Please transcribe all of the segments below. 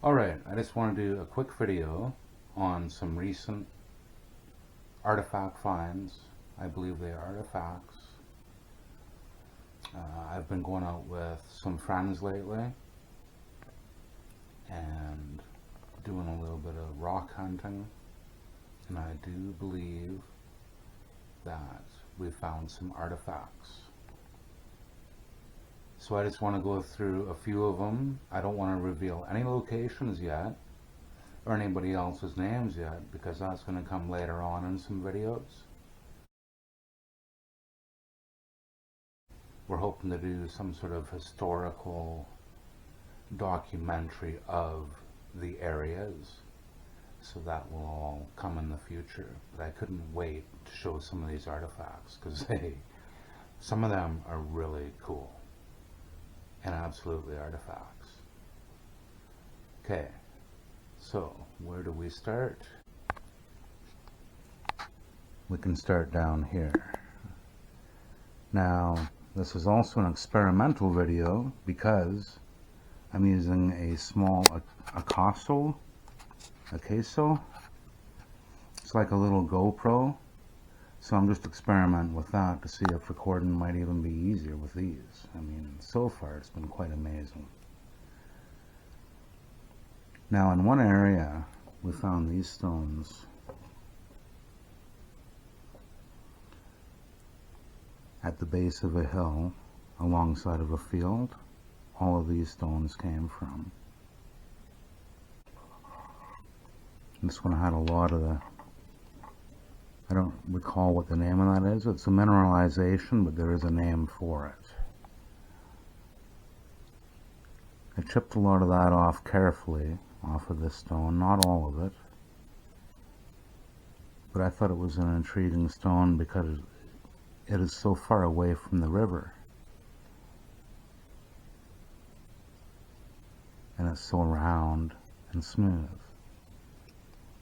Alright, I just want to do a quick video on some recent artifact finds. I believe they are artifacts. I've been going out with some friends lately and doing a little bit of rock hunting, and I do believe that we found some artifacts. So I just want to go through a few of them. I don't want to reveal any locations yet or anybody else's names yet, because that's going to come later on in some videos. We're hoping to do some sort of historical documentary of the areas, so that will all come in the future. But I couldn't wait to show some of these artifacts, because some of them are really cool and absolutely artifacts. Okay, so where do we start? We can start down here. Now, this is also an experimental video because I'm using a small queso. It's like a little GoPro. So I'm just experimenting with that to see if recording might even be easier with these. I mean, so far it's been quite amazing. Now, in one area, we found these stones at the base of a hill alongside of a field. All of these stones came from. This one had a lot of the, I don't recall what the name of that is. It's a mineralization, but there is a name for it. I chipped a lot of that off carefully, off of this stone, not all of it. But I thought it was an intriguing stone because it is so far away from the river. And it's so round and smooth.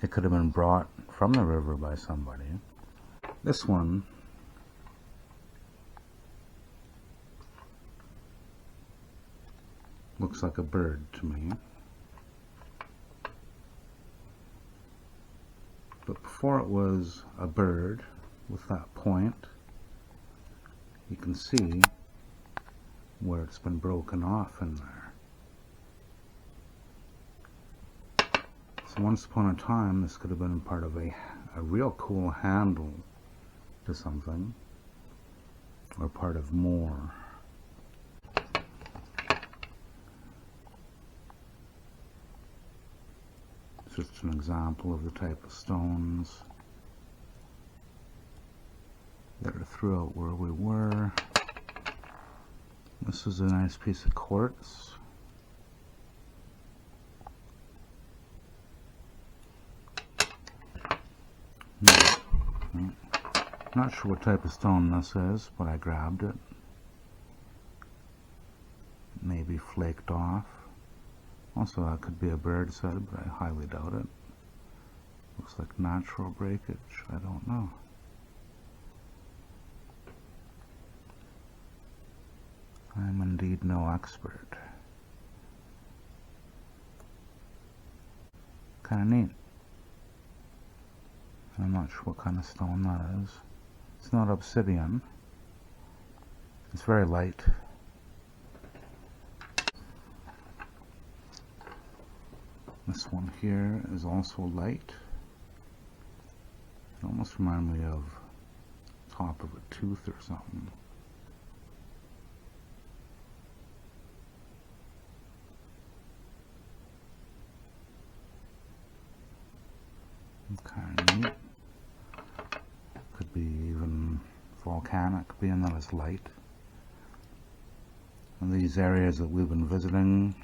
It could have been brought from the river by somebody. This one looks like a bird to me. But before it was a bird with that point, you can see where it's been broken off in there. So once upon a time, this could have been part of a real cool handle to something, or part of more. It's just an example of the type of stones that are throughout where we were. This is a nice piece of quartz. Not sure what type of stone this is, but I grabbed it. Maybe flaked off. Also, that could be a bird's head, but I highly doubt it. Looks like natural breakage. I don't know. I'm indeed no expert. Kind of neat. I'm not sure what kind of stone that is. It's not obsidian. It's very light. This one here is also light. It almost reminds me of the top of a tooth or something. Kind of neat. Could be even volcanic, being that it's light. And these areas that we've been visiting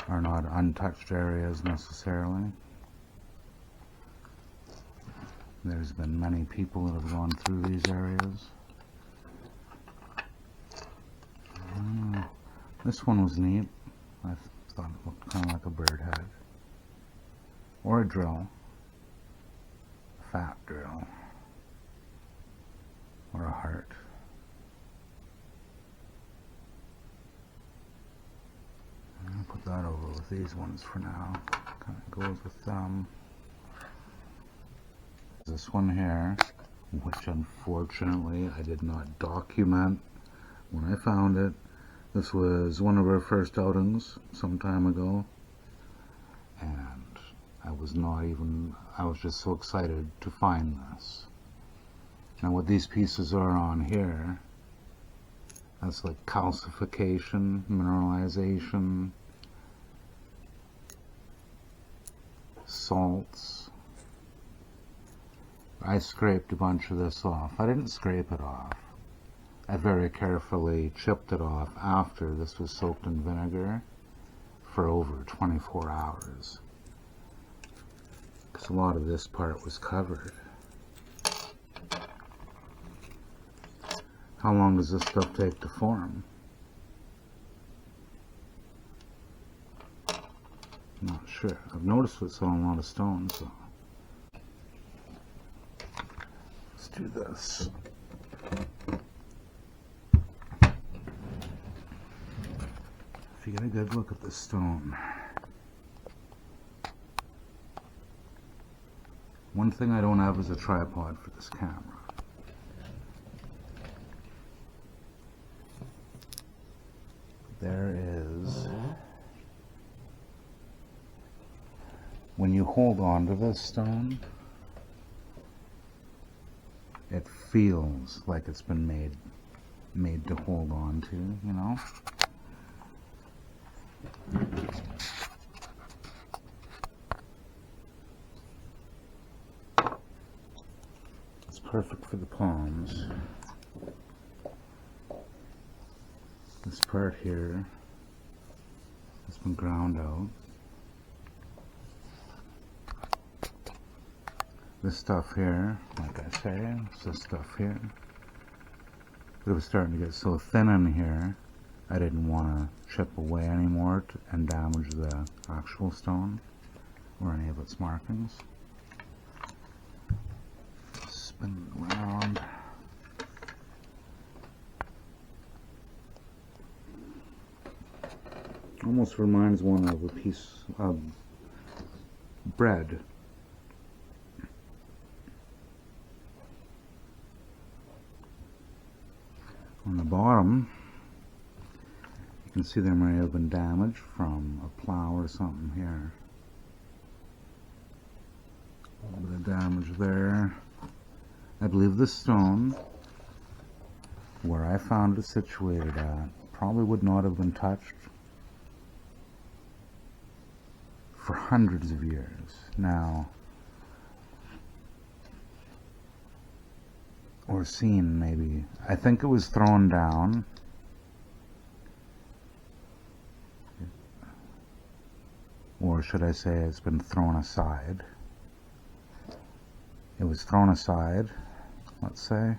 are not untouched areas necessarily. There's been many people that have gone through these areas. This one was neat. I thought it looked kind of like a bird head. Or a drill. A fat drill. Or a heart. I'll put that over with these ones for now. Kind of goes with them. This one here, which unfortunately I did not document when I found it. This was one of our first outings some time ago, and I was just so excited to find this. Now what these pieces are on here, that's like calcification, mineralization, salts. I scraped a bunch of this off. I didn't scrape it off. I very carefully chipped it off after this was soaked in vinegar for over 24 hours. Because a lot of this part was covered. How long does this stuff take to form? Not sure. I've noticed it's on a lot of stones, so let's do this. If you get a good look at the stone, one thing I don't have is a tripod for this camera. There is, when you hold on to this stone, it feels like it's been made to hold on to, you know? It's perfect for the palms. This part here has been ground out. This stuff here, like I say, it's this stuff here. But it was starting to get so thin in here, I didn't want to chip away anymore and damage the actual stone or any of its markings. Spin it around. Almost reminds one of a piece of bread. On the bottom, you can see there may have been damage from a plow or something here. A little bit of damage there. I believe the stone, where I found it situated at, probably would not have been touched for hundreds of years. Now, or seen maybe. I think it was thrown down. Or should I say it's been thrown aside. It was thrown aside, let's say,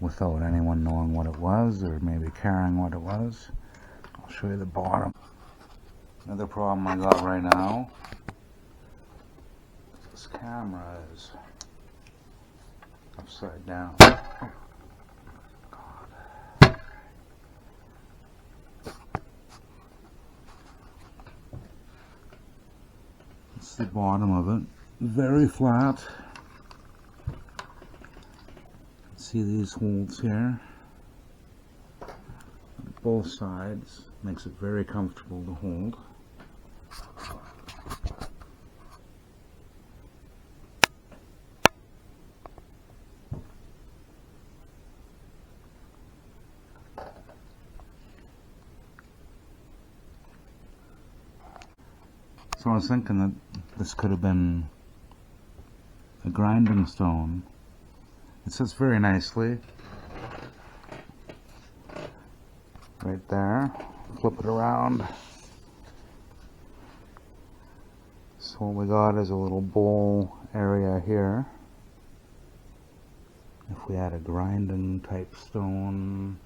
without anyone knowing what it was or maybe caring what it was. I'll show you the bottom. Another problem I got right now, this camera is upside down. Oh, God. That's the bottom of it. Very flat. See these holes here? On both sides. Makes it very comfortable to hold. So I was thinking that this could have been a grinding stone. It sits very nicely right there. Flip it around. So what we got is a little bowl area here. If we had a grinding type stone,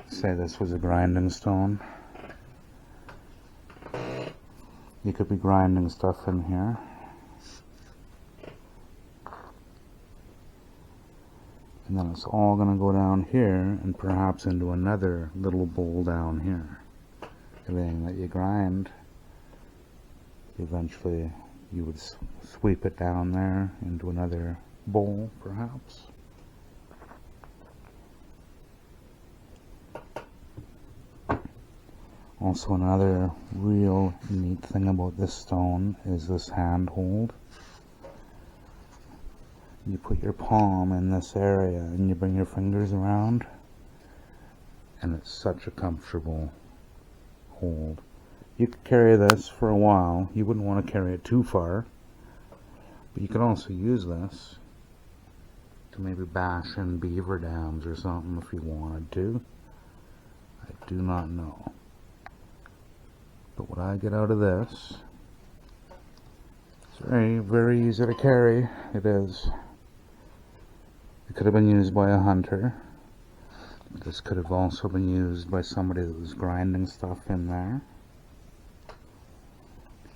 say this was a grinding stone, you could be grinding stuff in here. And then it's all going to go down here and perhaps into another little bowl down here. everything that you grind, eventually you would sweep it down there into another bowl, perhaps. Also, another real neat thing about this stone is this handhold. You put your palm in this area and you bring your fingers around, and it's such a comfortable hold. You could carry this for a while. You wouldn't want to carry it too far, but you could also use this to maybe bash in beaver dams or something if you wanted to. I do not know. But what I get out of this, it's very, very easy to carry. It is. It could have been used by a hunter. This could have also been used by somebody that was grinding stuff in there.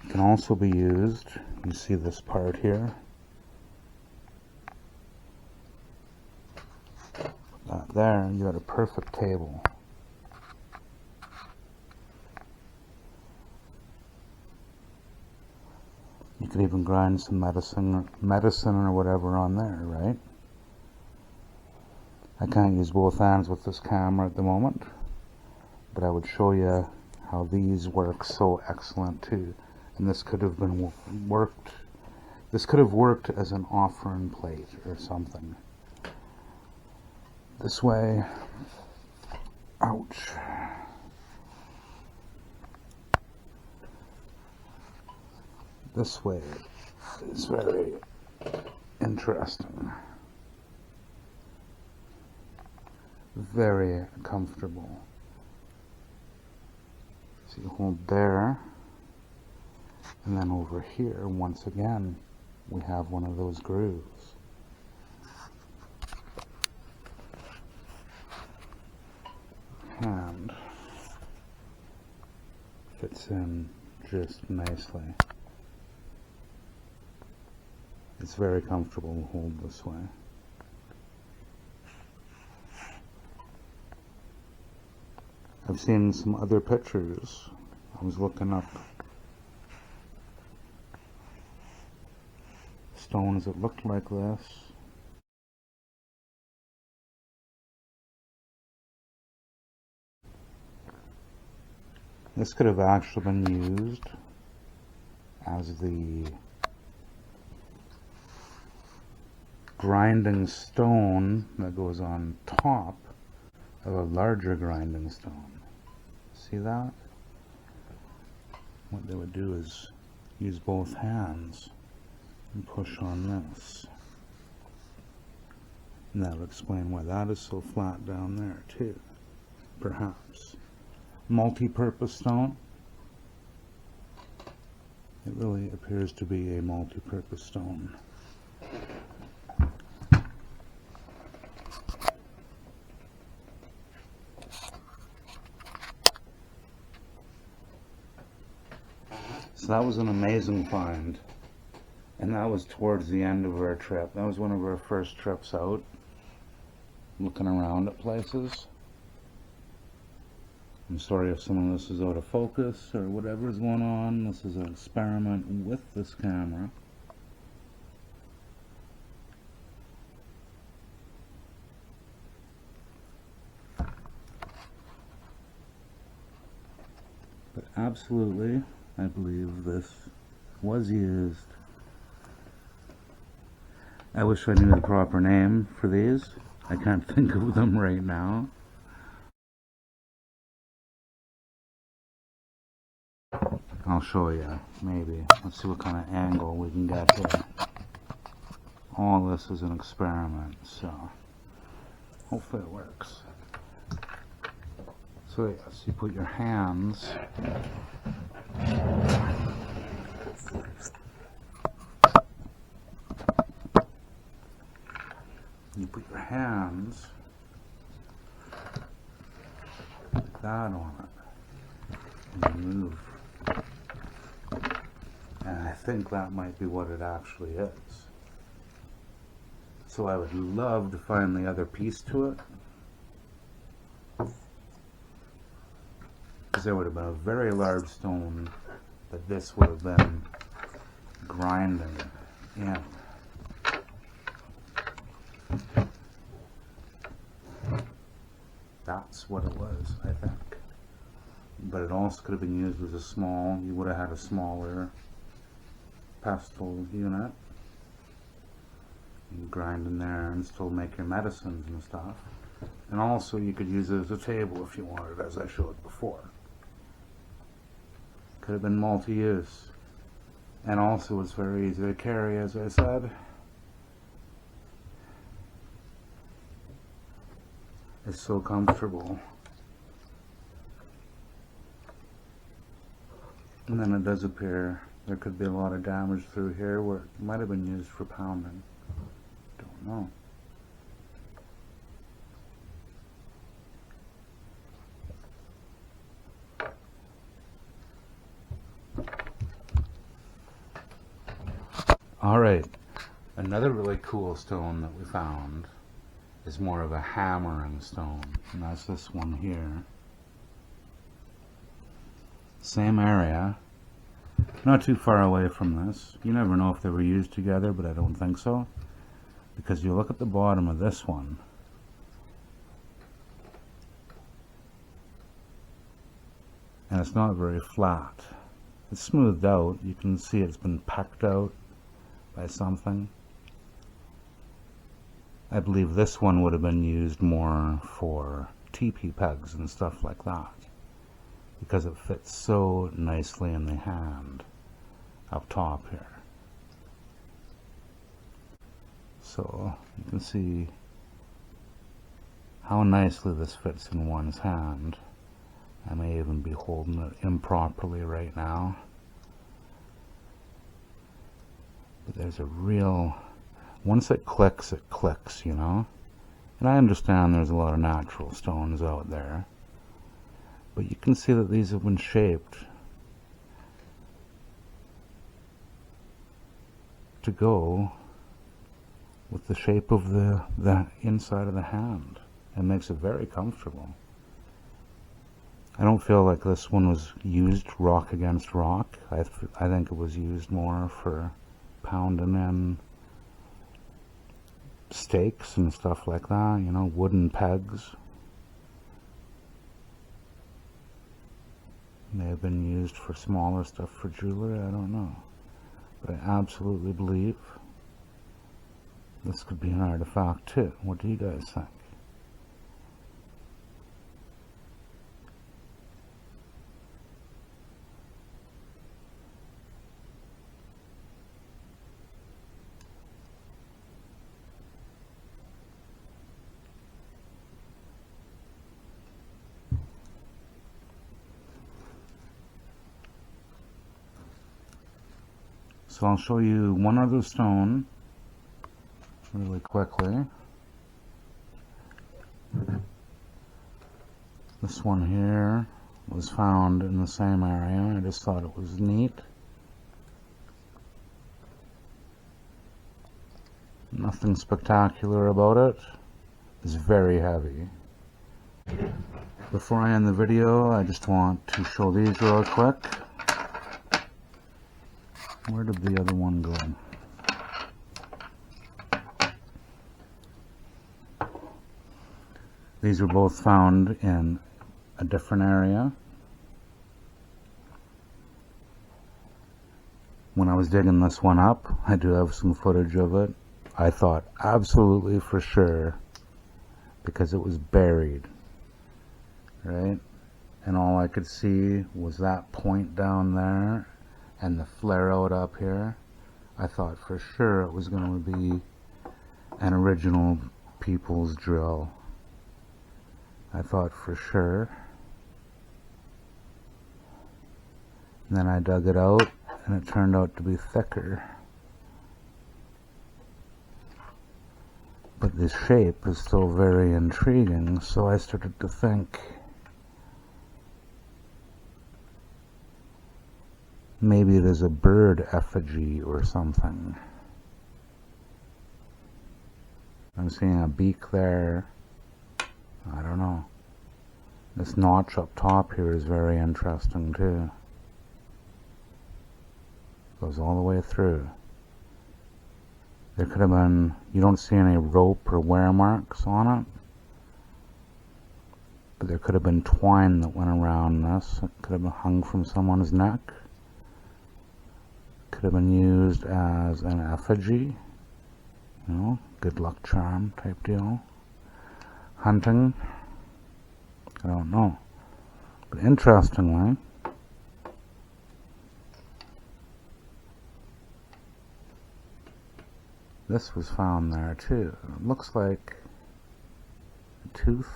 It can also be used, you see this part here. That there, you got a perfect table. You could even grind some medicine or whatever on there, right? I can't use both hands with this camera at the moment, but I would show you how these work so excellent too. And this could have been worked. This could have worked as an offering plate or something. This way, ouch. This way is very interesting. Very comfortable. So you hold there, and then over here, once again, we have one of those grooves. And fits in just nicely. It's very comfortable to hold this way. I've seen some other pictures. I was looking up stones that looked like this. This could have actually been used as the grinding stone that goes on top of a larger grinding stone. See that? What they would do is use both hands and push on this. And that would explain why that is so flat down there too. Perhaps. Multi-purpose stone. It really appears to be a multi-purpose stone. So that was an amazing find, and that was towards the end of our trip. That was one of our first trips out, looking around at places. I'm sorry if some of this is out of focus or whatever is going on. This is an experiment with this camera. But absolutely, I believe this was used. I wish I knew the proper name for these. I can't think of them right now. I'll show you, maybe. Let's see what kind of angle we can get here. All this is an experiment, so hopefully it works. So yes, you put your hands like that on it, and you move. And I think that might be what it actually is. So I would love to find the other piece to it, because there would have been a very large stone that this would have been grinding in. That's what it was, I think. But it also could have been used as a small, you would have had a smaller pestle unit. You grind in there and still make your medicines and stuff. And also you could use it as a table if you wanted, as I showed before. Could have been multi-use. And also it's very easy to carry, as I said. It's so comfortable. And then it does appear there could be a lot of damage through here where it might have been used for pounding. Don't know. Alright, another really cool stone that we found is more of a hammering stone, and that's this one here. Same area, not too far away from this. You never know if they were used together, but I don't think so, because you look at the bottom of this one, and it's not very flat. It's smoothed out. You can see it's been pecked out by something. I believe this one would have been used more for teepee pegs and stuff like that, because it fits so nicely in the hand up top here. So you can see how nicely this fits in one's hand. I may even be holding it improperly right now, but there's a real, once it clicks, you know. And I understand there's a lot of natural stones out there, but you can see that these have been shaped to go with the shape of the inside of the hand. It makes it very comfortable. I don't feel like this one was used rock against rock. I think it was used more for pounding in stakes and stuff like that, you know, wooden pegs. May have been used for smaller stuff for jewelry, I don't know. But I absolutely believe this could be an artifact too. What do you guys think? So I'll show you one other stone really quickly. This one here was found in the same area. I just thought it was neat. Nothing spectacular about it. It's very heavy. Before I end the video, I just want to show these real quick. Where did the other one go? These were both found in a different area. When I was digging this one up, I do have some footage of it. I thought absolutely for sure, because it was buried, right? And all I could see was that point down there and the flare out up here. I thought for sure it was going to be an original people's drill. I thought for sure. And then I dug it out and it turned out to be thicker. But the shape is still very intriguing, so I started to think maybe there's a bird effigy or something. I'm seeing a beak there. I don't know. This notch up top here is very interesting too. Goes all the way through. There could have been, you don't see any rope or wear marks on it, but there could have been twine that went around this. It could have been hung from someone's neck. Could have been used as an effigy, you know, good luck charm type deal. Hunting, I don't know. But interestingly, this was found there too. It looks like a tooth.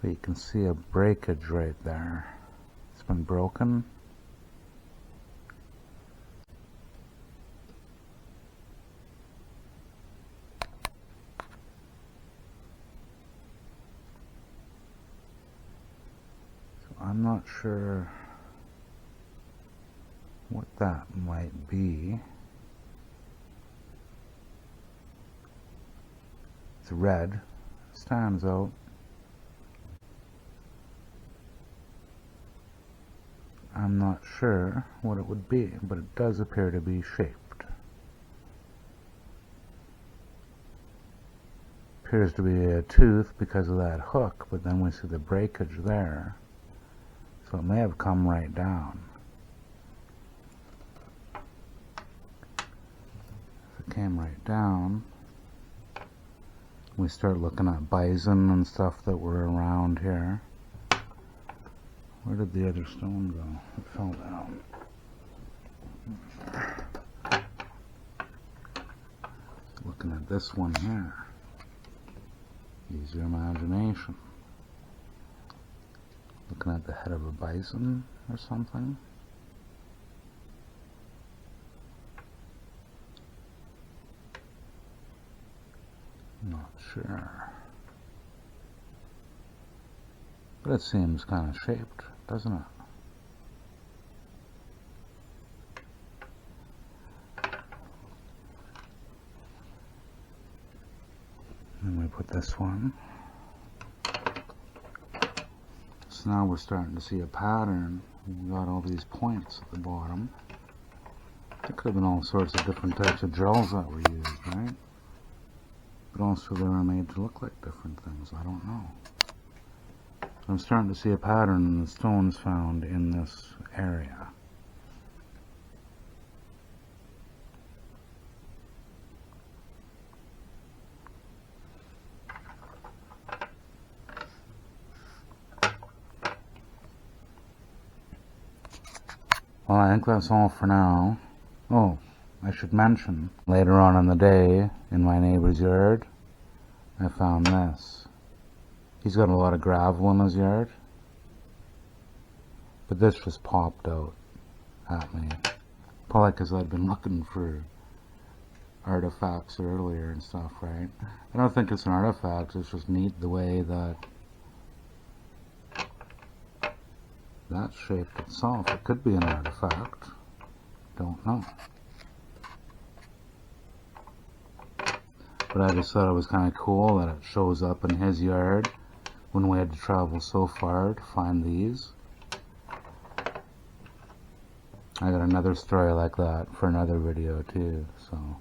But you can see a breakage right there. It's been broken. So I'm not sure what that might be. It's red. Stands out. I'm not sure what it would be, but it does appear to be shaped. Appears to be a tooth because of that hook, but then we see the breakage there. So it may have come right down. If it came right down, we start looking at bison and stuff that were around here. Where did the other stone go? It fell down. Looking at this one here. Use your imagination. Looking at the head of a bison or something. Not sure. But it seems kind of shaped, doesn't it? And we put this one. So now we're starting to see a pattern. We've got all these points at the bottom. There could have been all sorts of different types of gels that were used, right? But also they were made to look like different things. I don't know. I'm starting to see a pattern in the stones found in this area. Well, I think that's all for now. Oh, I should mention, later on in the day, in my neighbor's yard, I found this. He's got a lot of gravel in his yard, but this just popped out at me. Probably because I'd been looking for artifacts earlier and stuff, right? I don't think it's an artifact, it's just neat the way that that's shaped itself. It could be an artifact. Don't know. But I just thought it was kind of cool that it shows up in his yard when we had to travel so far to find these. I got another story like that for another video too. So,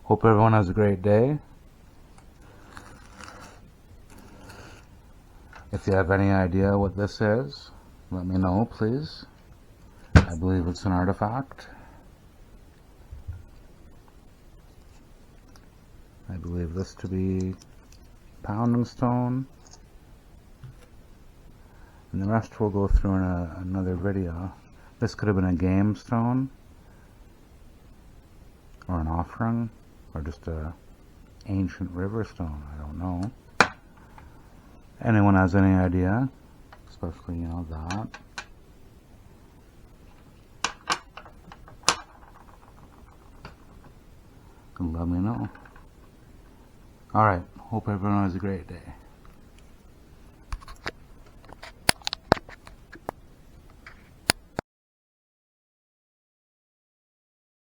hope everyone has a great day. If you have any idea what this is, let me know, please. I believe it's an artifact. I believe this to be pounding stone. And the rest we'll go through in another video. This could have been a game stone, or an offering, or just a ancient river stone. I don't know. Anyone has any idea? Especially, you know, that. Let me know. Alright, hope everyone has a great day.